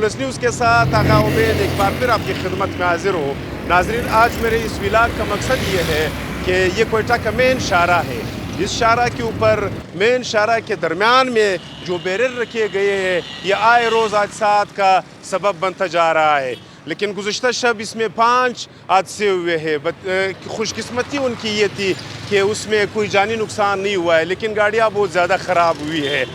उलस news के साथ आगा उबैद एक बार फिर आपकी खिदमत में हाजिर हूँ। नाजरीन, आज मेरे इस व्लॉग का मकसद ये है कि ये कोयटा का मेन शाहरा है। इस शाहरा के ऊपर मेन शाहरा के दरमियान में जो बैरियर रखे गए हैं, ये आए रोज़ हादसात का सबब बनता जा रहा है। लेकिन गुज़िश्ता शब इसमें 5 हादसे हुए हैं। खुशकिस्मती उनकी ये थी कि उसमें कोई जानी नुकसान नहीं हुआ है, लेकिन गाड़ियाँ बहुत ज़्यादा ख़राब हुई है।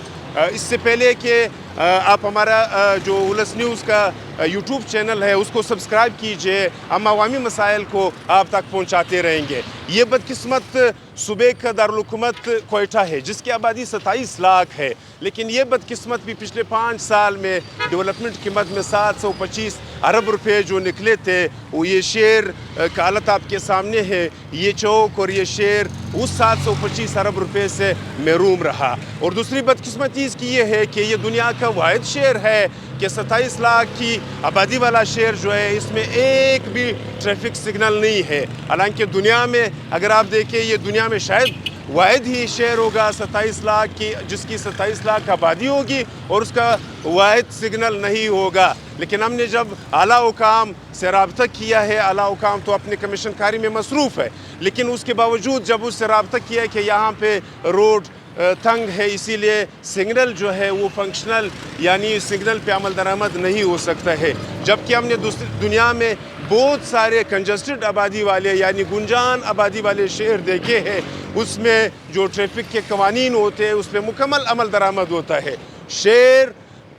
इससे पहले कि आप हमारा जो उलस न्यूज़ का यूट्यूब चैनल है उसको सब्सक्राइब कीजिए। हम अवामी मसाइल को आप तक पहुंचाते रहेंगे। ये बदकिस्मत सूबे का दारुल-हुकूमत कोयटा है, जिसकी आबादी 27 लाख है, लेकिन ये बदकिस्मत भी पिछले 5 साल में डेवलपमेंट की मद में 725 अरब रुपए जो निकले थे, वो ये शेर का हालत आपके सामने है। ये चौक और ये शेर उस 725 अरब रुपए से महरूम रहा। और दूसरी बदकिस्मती इसकी ये है कि ये दुनिया का वाहिद शहर है कि 27 लाख की आबादी वाला शहर जो है, इसमें एक भी ट्रैफिक सिग्नल नहीं है। हालांकि दुनिया में अगर आप देखें, ये दुनिया में शायद वाहिद ही शहर होगा 27 लाख की, जिसकी 27 लाख आबादी होगी और उसका वाहिद सिग्नल नहीं होगा। लेकिन हमने जब आला हुकाम से रब्ता किया है, आला हुकाम तो अपने कमीशन कारी में मसरूफ़ है, लेकिन उसके बावजूद जब उससे रब्ता किया है कि यहाँ पे रोड तंग है, इसीलिए सिग्नल जो है वो फंक्शनल यानी सिग्नल पे अमल दरामद नहीं हो सकता है। जबकि हमने दूसरी दुनिया में बहुत सारे कंजस्टेड आबादी वाले यानी गुंजान आबादी वाले शहर देखे हैं, उसमें जो ट्रैफिक के कवानीन होते हैं उस पर मुकम्मल अमल दरामद होता है। शहर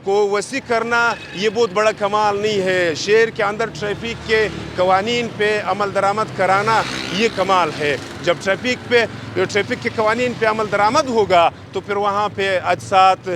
को वसी करना ये बहुत बड़ा कमाल नहीं है, शहर के अंदर ट्रैफिक के कवानीन पे अमल दरामद कराना ये कमाल है। जब ट्रैफिक के कवानीन पे अमल दरामद होगा तो फिर वहाँ पे हादसात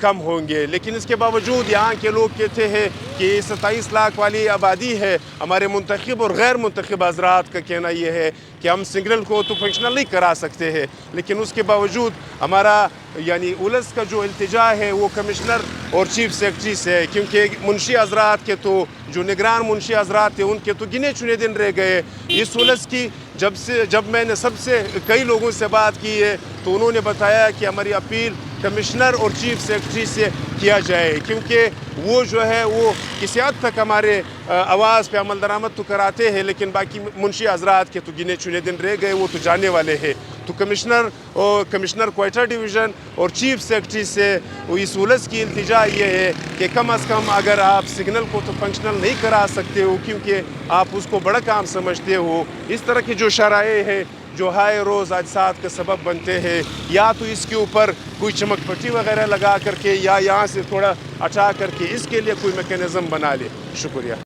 कम होंगे। लेकिन इसके बावजूद यहाँ के लोग कहते हैं कि 27 लाख वाली आबादी है। हमारे मुंतखब और गैर मुंतखब हज़रात का कहना ये है कि हम सिग्नल को तो फंक्शनल नहीं करा सकते हैं, लेकिन उसके बावजूद हमारा यानी उलस का जो इल्तिजा है वो कमिश्नर और चीफ सेक्रेटरी से है, क्योंकि मुंशी हज़रात के तो जो निगरान मुंशी हज़रात थे उनके तो गिने चुने दिन रह गए। इस उलस की जब मैंने सबसे कई लोगों से बात की है तो उन्होंने बताया कि हमारी अपील कमिश्नर और चीफ सेक्रेटरी से किया जाए, क्योंकि वो जो है वो किसी हद तक हमारे आवाज़ पे अमल दरामद तो कराते हैं, लेकिन बाकी मुंशी हज़रात के तो गिने चुने दिन रह गए, वो तो जाने वाले हैं। तो कमिश्नर कोयटा डिवीज़न और चीफ सेक्रेटरी से इस उलस की इल्तिजा ये है कि कम अज़ कम अगर आप सिग्नल को तो फंक्शनल नहीं करा सकते हो, क्योंकि आप उसको बड़ा काम समझते हो, इस तरह की जो शराए हैं जो हाय रोज़ हादसात का सबब बनते हैं, या तो इसके ऊपर कोई चमक पट्टी वगैरह लगा करके या यहाँ से थोड़ा हटा करके इसके लिए कोई मैकेनिज़्म बना ले। शुक्रिया।